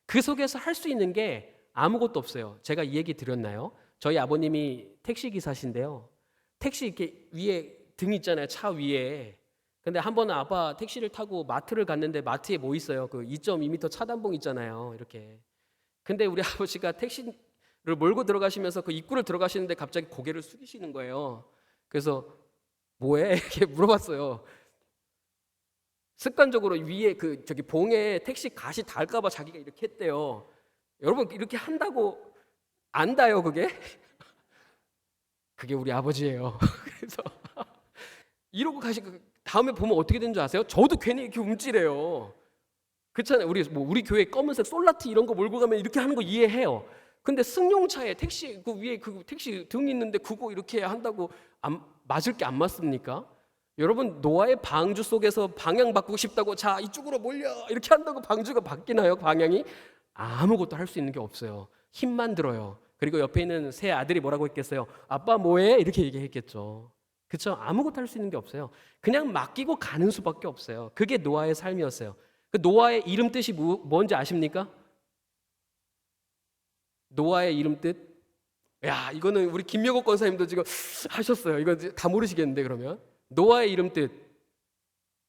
그 속에서 할 수 있는 게 아무것도 없어요. 제가 이 얘기 드렸나요? 저희 아버님이 택시 기사신데요. 택시 이렇게 위에 등 있잖아요. 차 위에. 근데 한 번은 아빠 택시를 타고 마트를 갔는데 마트에 뭐 있어요? 그 2.2m 차단봉 있잖아요. 이렇게. 근데 우리 아버지가 택시를 몰고 들어가시면서 그 입구를 들어가시는데 갑자기 고개를 숙이시는 거예요. 그래서 뭐해? 이렇게 물어봤어요. 습관적으로 위에 그 저기 봉에 택시 가시 닿을까봐 자기가 이렇게 했대요. 여러분 이렇게 한다고 안다요 그게? 그게 우리 아버지예요. 그래서 이러고 가시고 다음에 보면 어떻게 되는 줄 아세요? 저도 괜히 이렇게 움찔해요. 그렇잖아요. 우리 교회 검은색 솔라티 이런 거 몰고 가면 이렇게 하는 거 이해해요. 근데 승용차에 택시 그 위에 그 택시 등 있는데 그거 이렇게 한다고 맞을 게 안 맞습니까? 여러분 노아의 방주 속에서 방향 바꾸고 싶다고 자 이쪽으로 몰려 이렇게 한다고 방주가 바뀌나요? 방향이 아무것도 할 수 있는 게 없어요. 힘만 들어요. 그리고 옆에 있는 새 아들이 뭐라고 했겠어요? 아빠 뭐해? 이렇게 얘기했겠죠. 그렇죠? 아무것도 할 수 있는 게 없어요. 그냥 맡기고 가는 수밖에 없어요. 그게 노아의 삶이었어요. 그 노아의 이름 뜻이 뭔지 아십니까? 노아의 이름 뜻? 야 이거는 우리 김여국 권사님도 지금 하셨어요. 이거 다 모르시겠는데 그러면 노아의 이름 뜻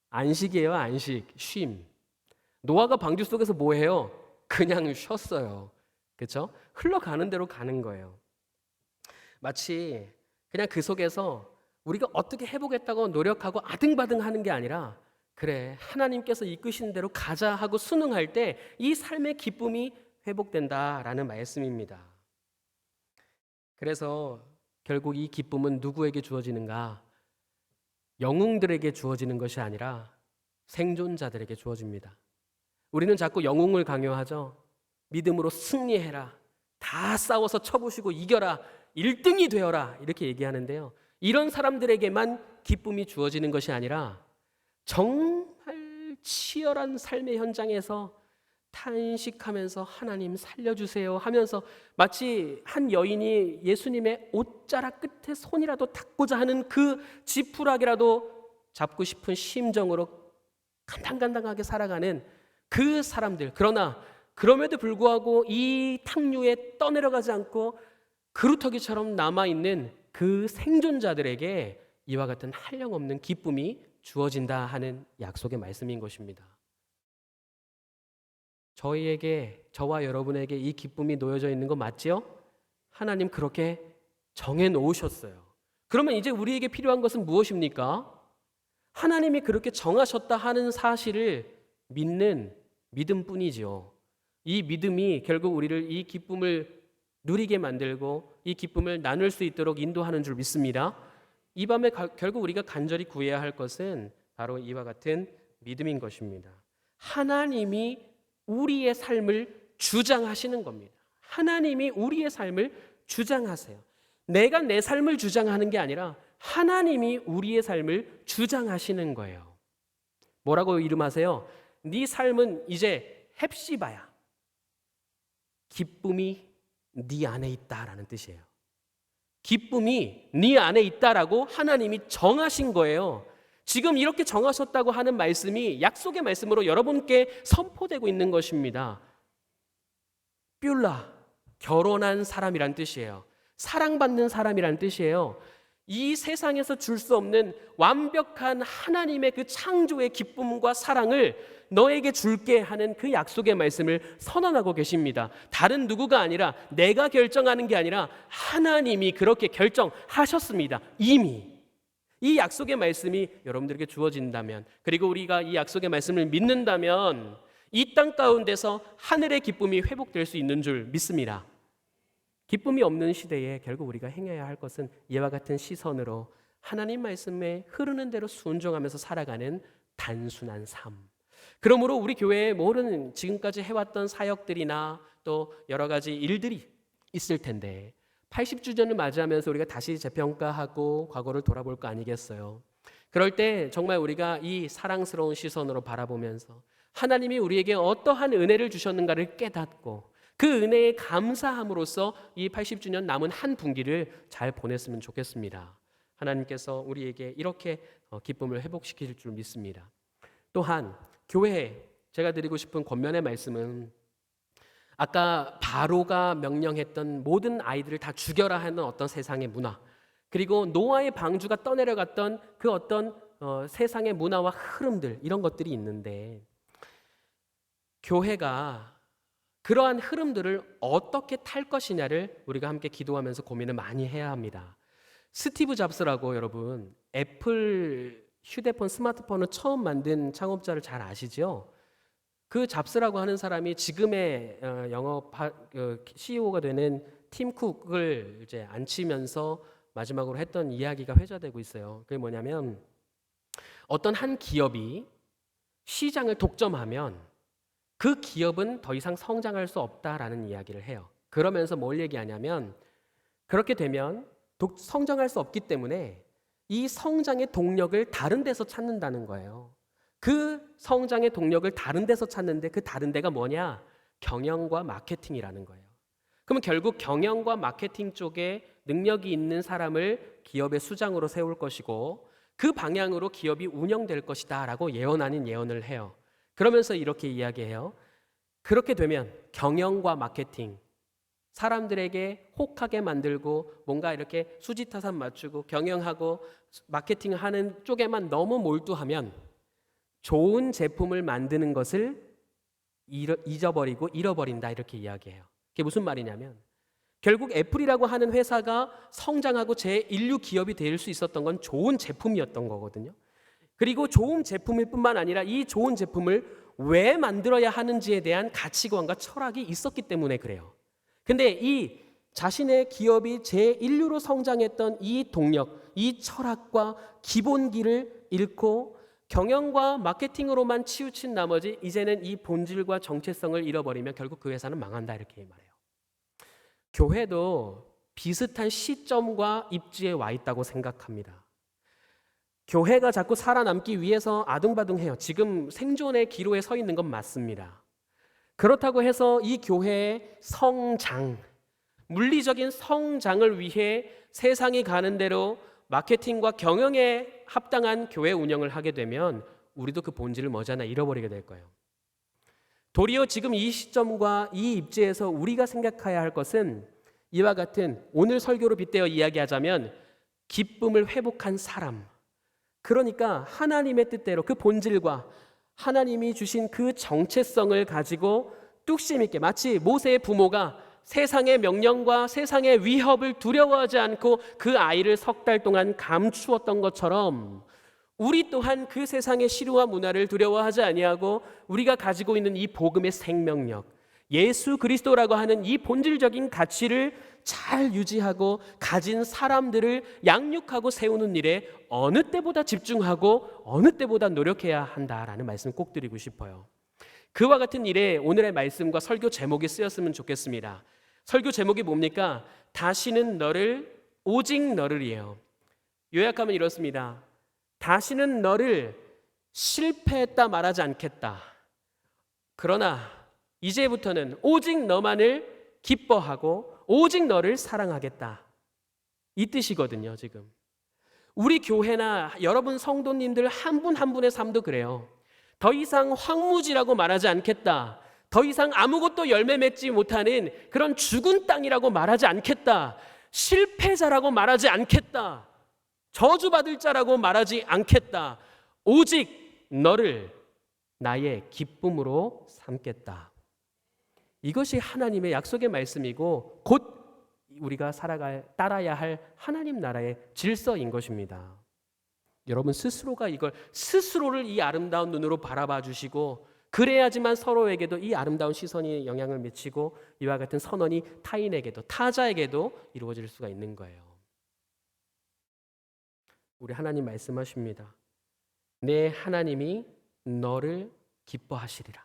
안식이에요. 안식, 쉼. 노아가 방주 속에서 뭐 해요? 그냥 쉬었어요. 그렇죠? 흘러가는 대로 가는 거예요. 마치 그냥 그 속에서 우리가 어떻게 해보겠다고 노력하고 아등바등 하는 게 아니라 그래 하나님께서 이끄시는 대로 가자 하고 순응할 때 이 삶의 기쁨이 회복된다라는 말씀입니다. 그래서 결국 이 기쁨은 누구에게 주어지는가? 영웅들에게 주어지는 것이 아니라 생존자들에게 주어집니다. 우리는 자꾸 영웅을 강요하죠. 믿음으로 승리해라. 다 싸워서 쳐부시고 이겨라. 1등이 되어라. 이렇게 얘기하는데요. 이런 사람들에게만 기쁨이 주어지는 것이 아니라 정말 치열한 삶의 현장에서 탄식하면서 하나님 살려주세요 하면서 마치 한 여인이 예수님의 옷자락 끝에 손이라도 닿고자 하는 그 지푸라기라도 잡고 싶은 심정으로 간당간당하게 살아가는 그 사람들. 그러나 그럼에도 불구하고 이 탕류에 떠내려가지 않고 그루터기처럼 남아있는 그 생존자들에게 이와 같은 한량없는 기쁨이 주어진다 하는 약속의 말씀인 것입니다. 저와 여러분에게 이 기쁨이 놓여져 있는 거 맞지요? 하나님 그렇게 정해 놓으셨어요. 그러면 이제 우리에게 필요한 것은 무엇입니까? 하나님이 그렇게 정하셨다 하는 사실을 믿는 믿음뿐이지요. 이 믿음이 결국 우리를 이 기쁨을 누리게 만들고 이 기쁨을 나눌 수 있도록 인도하는 줄 믿습니다. 이 밤에 결국 우리가 간절히 구해야 할 것은 바로 이와 같은 믿음인 것입니다. 하나님이 우리의 삶을 주장하시는 겁니다. 하나님이 우리의 삶을 주장하세요. 내가 내 삶을 주장하는 게 아니라 하나님이 우리의 삶을 주장하시는 거예요. 뭐라고 이름하세요? 네 삶은 이제 헵시바야. 기쁨이 네 안에 있다라는 뜻이에요. 기쁨이 네 안에 있다라고 하나님이 정하신 거예요. 지금 이렇게 정하셨다고 하는 말씀이 약속의 말씀으로 여러분께 선포되고 있는 것입니다. 뷸라, 결혼한 사람이란 뜻이에요. 사랑받는 사람이란 뜻이에요. 이 세상에서 줄 수 없는 완벽한 하나님의 그 창조의 기쁨과 사랑을 너에게 줄게 하는 그 약속의 말씀을 선언하고 계십니다. 다른 누구가 아니라 내가 결정하는 게 아니라 하나님이 그렇게 결정하셨습니다. 이미 이 약속의 말씀이 여러분들에게 주어진다면, 그리고 우리가 이 약속의 말씀을 믿는다면 이 땅 가운데서 하늘의 기쁨이 회복될 수 있는 줄 믿습니다. 기쁨이 없는 시대에 결국 우리가 행해야 할 것은 이와 같은 시선으로 하나님 말씀에 흐르는 대로 순종하면서 살아가는 단순한 삶. 그러므로 우리 교회에 모든 지금까지 해왔던 사역들이나 또 여러 가지 일들이 있을 텐데 80주년을 맞이하면서 우리가 다시 재평가하고 과거를 돌아볼 거 아니겠어요? 그럴 때 정말 우리가 이 사랑스러운 시선으로 바라보면서 하나님이 우리에게 어떠한 은혜를 주셨는가를 깨닫고 그 은혜에 감사함으로써 이 80주년 남은 한 분기를 잘 보냈으면 좋겠습니다. 하나님께서 우리에게 이렇게 기쁨을 회복시킬 줄 믿습니다. 또한 교회에 제가 드리고 싶은 권면의 말씀은 아까 바로가 명령했던 모든 아이들을 다 죽여라 하는 어떤 세상의 문화, 그리고 노아의 방주가 떠내려갔던 그 어떤 세상의 문화와 흐름들, 이런 것들이 있는데 교회가 그러한 흐름들을 어떻게 탈 것이냐를 우리가 함께 기도하면서 고민을 많이 해야 합니다. 스티브 잡스라고 여러분 애플 휴대폰 스마트폰을 처음 만든 창업자를 잘 아시죠? 그 잡스라고 하는 사람이 지금의 영업 CEO가 되는 팀 쿡을 이제 앉히면서 마지막으로 했던 이야기가 회자되고 있어요. 그게 뭐냐면 어떤 한 기업이 시장을 독점하면 그 기업은 더 이상 성장할 수 없다라는 이야기를 해요. 그러면서 뭘 얘기하냐면 그렇게 되면 성장할 수 없기 때문에 이 성장의 동력을 다른 데서 찾는다는 거예요. 그 성장의 동력을 다른 데서 찾는데 그 다른 데가 뭐냐? 경영과 마케팅이라는 거예요. 그러면 결국 경영과 마케팅 쪽에 능력이 있는 사람을 기업의 수장으로 세울 것이고 그 방향으로 기업이 운영될 것이다 라고 예언 아닌 예언을 해요. 그러면서 이렇게 이야기해요. 그렇게 되면 경영과 마케팅, 사람들에게 혹하게 만들고 뭔가 이렇게 수지타산 맞추고 경영하고 마케팅하는 쪽에만 너무 몰두하면 좋은 제품을 만드는 것을 잊어버리고 잃어버린다, 이렇게 이야기해요. 그게 무슨 말이냐면 결국 애플이라고 하는 회사가 성장하고 제1류 기업이 될 수 있었던 건 좋은 제품이었던 거거든요. 그리고 좋은 제품일 뿐만 아니라 이 좋은 제품을 왜 만들어야 하는지에 대한 가치관과 철학이 있었기 때문에 그래요. 근데 이 자신의 기업이 제1류로 성장했던 이 동력, 이 철학과 기본기를 잃고 경영과 마케팅으로만 치우친 나머지 이제는 이 본질과 정체성을 잃어버리면 결국 그 회사는 망한다, 이렇게 말해요. 교회도 비슷한 시점과 입지에 와 있다고 생각합니다. 교회가 자꾸 살아남기 위해서 아둥바둥해요. 지금 생존의 기로에 서 있는 건 맞습니다. 그렇다고 해서 이 교회의 성장, 물리적인 성장을 위해 세상이 가는 대로 마케팅과 경영에 합당한 교회 운영을 하게 되면 우리도 그 본질을 머지않아 잃어버리게 될 거예요. 도리어 지금 이 시점과 이 입지에서 우리가 생각해야 할 것은 이와 같은 오늘 설교로 빗대어 이야기하자면 기쁨을 회복한 사람, 그러니까 하나님의 뜻대로 그 본질과 하나님이 주신 그 정체성을 가지고 뚝심 있게, 마치 모세의 부모가 세상의 명령과 세상의 위협을 두려워하지 않고 그 아이를 석 달 동안 감추었던 것처럼 우리 또한 그 세상의 시류와 문화를 두려워하지 아니하고 우리가 가지고 있는 이 복음의 생명력, 예수 그리스도라고 하는 이 본질적인 가치를 잘 유지하고 가진 사람들을 양육하고 세우는 일에 어느 때보다 집중하고 어느 때보다 노력해야 한다라는 말씀 꼭 드리고 싶어요. 그와 같은 일에 오늘의 말씀과 설교 제목이 쓰였으면 좋겠습니다. 설교 제목이 뭡니까? 다시는 너를, 오직 너를이에요. 요약하면 이렇습니다. 다시는 너를 실패했다 말하지 않겠다. 그러나 이제부터는 오직 너만을 기뻐하고 오직 너를 사랑하겠다. 이 뜻이거든요. 지금 우리 교회나 여러분 성도님들 한 분 한 분의 삶도 그래요. 더 이상 황무지라고 말하지 않겠다. 더 이상 아무것도 열매 맺지 못하는 그런 죽은 땅이라고 말하지 않겠다. 실패자라고 말하지 않겠다. 저주받을 자라고 말하지 않겠다. 오직 너를 나의 기쁨으로 삼겠다. 이것이 하나님의 약속의 말씀이고 곧 우리가 따라야 할 하나님 나라의 질서인 것입니다. 여러분 스스로를 이 아름다운 눈으로 바라봐 주시고 그래야지만 서로에게도 이 아름다운 시선이 영향을 미치고 이와 같은 선언이 타인에게도 타자에게도 이루어질 수가 있는 거예요. 우리 하나님 말씀하십니다. 내 하나님이 너를 기뻐하시리라.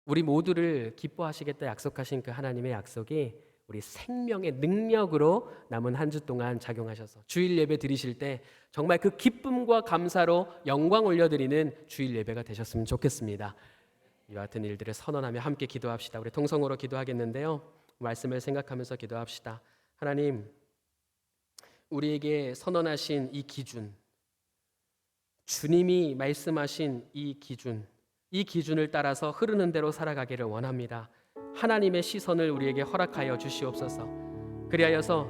우리 모두를 기뻐하시겠다 약속하신 그 하나님의 약속이 우리 생명의 능력으로 남은 한 주 동안 작용하셔서 주일 예배 드리실 때 정말 그 기쁨과 감사로 영광 올려드리는 주일 예배가 되셨으면 좋겠습니다. 이와 같은 일들을 선언하며 함께 기도합시다. 우리 통성으로 기도하겠는데요. 말씀을 생각하면서 기도합시다. 하나님, 우리에게 선언하신 이 기준, 주님이 말씀하신 이 기준을 따라서 흐르는 대로 살아가기를 원합니다. 하나님의 시선을 우리에게 허락하여 주시옵소서. 그리하여서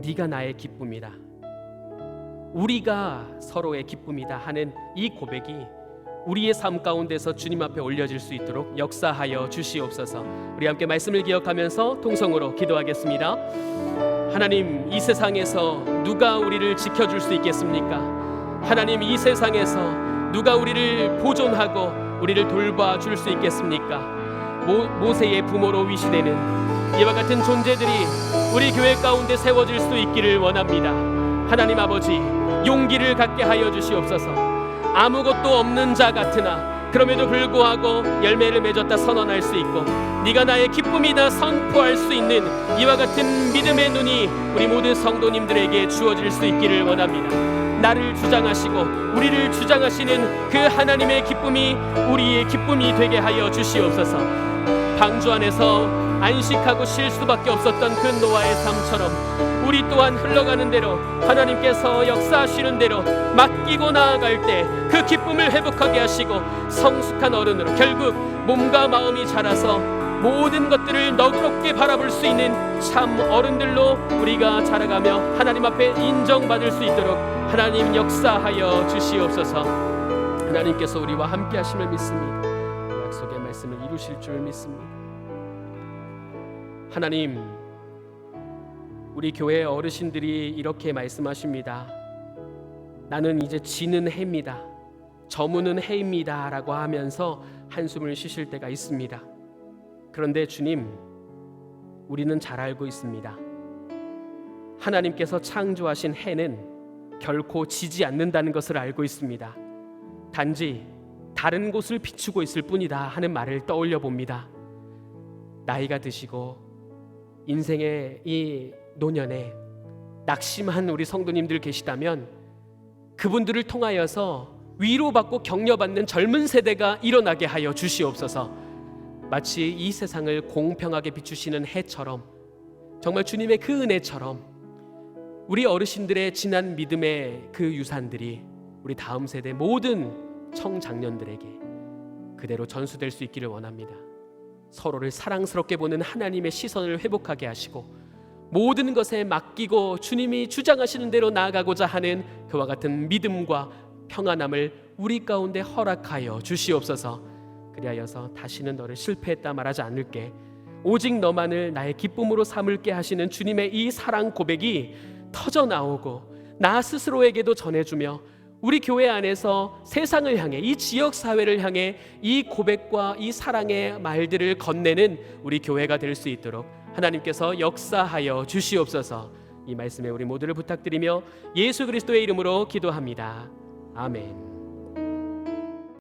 네가 나의 기쁨이다, 우리가 서로의 기쁨이다 하는 이 고백이 우리의 삶 가운데서 주님 앞에 올려질 수 있도록 역사하여 주시옵소서. 우리 함께 말씀을 기억하면서 통성으로 기도하겠습니다. 하나님, 이 세상에서 누가 우리를 지켜줄 수 있겠습니까? 하나님, 이 세상에서 누가 우리를 보존하고 우리를 돌봐줄 수 있겠습니까? 모세의 부모로 위시되는 이와 같은 존재들이 우리 교회 가운데 세워질 수 있기를 원합니다. 하나님 아버지, 용기를 갖게 하여 주시옵소서. 아무것도 없는 자 같으나 그럼에도 불구하고 열매를 맺었다 선언할 수 있고 네가 나의 기쁨이다 선포할 수 있는 이와 같은 믿음의 눈이 우리 모든 성도님들에게 주어질 수 있기를 원합니다. 나를 주장하시고 우리를 주장하시는 그 하나님의 기쁨이 우리의 기쁨이 되게 하여 주시옵소서. 방주 안에서 안식하고 쉴 수밖에 없었던 그 노아의 삶처럼 우리 또한 흘러가는 대로 하나님께서 역사하시는 대로 맡기고 나아갈 때 그 기쁨을 회복하게 하시고 성숙한 어른으로 결국 몸과 마음이 자라서 모든 것들을 너그럽게 바라볼 수 있는 참 어른들로 우리가 자라가며 하나님 앞에 인정받을 수 있도록 하나님 역사하여 주시옵소서. 하나님께서 우리와 함께 하심을 믿습니다. 약속의 말씀을 이루실 줄 믿습니다. 하나님, 우리 교회 어르신들이 이렇게 말씀하십니다. 나는 이제 지는 해입니다, 저무는 해입니다 라고 하면서 한숨을 쉬실 때가 있습니다. 그런데 주님, 우리는 잘 알고 있습니다. 하나님께서 창조하신 해는 결코 지지 않는다는 것을 알고 있습니다. 단지 다른 곳을 비추고 있을 뿐이다 하는 말을 떠올려 봅니다. 나이가 드시고 인생의 이 노년에 낙심한 우리 성도님들 계시다면 그분들을 통하여서 위로받고 격려받는 젊은 세대가 일어나게 하여 주시옵소서. 마치 이 세상을 공평하게 비추시는 해처럼, 정말 주님의 그 은혜처럼 우리 어르신들의 진한 믿음의 그 유산들이 우리 다음 세대 모든 청장년들에게 그대로 전수될 수 있기를 원합니다. 서로를 사랑스럽게 보는 하나님의 시선을 회복하게 하시고 모든 것에 맡기고 주님이 주장하시는 대로 나아가고자 하는 그와 같은 믿음과 평안함을 우리 가운데 허락하여 주시옵소서. 그리하여서 다시는 너를 실패했다 말하지 않을게 오직 너만을 나의 기쁨으로 삼을게 하시는 주님의 이 사랑 고백이 터져 나오고 나 스스로에게도 전해주며 우리 교회 안에서 세상을 향해, 이 지역 사회를 향해 이 고백과 이 사랑의 말들을 건네는 우리 교회가 될 수 있도록 하나님께서 역사하여 주시옵소서. 이 말씀에 우리 모두를 부탁드리며 예수 그리스도의 이름으로 기도합니다. 아멘.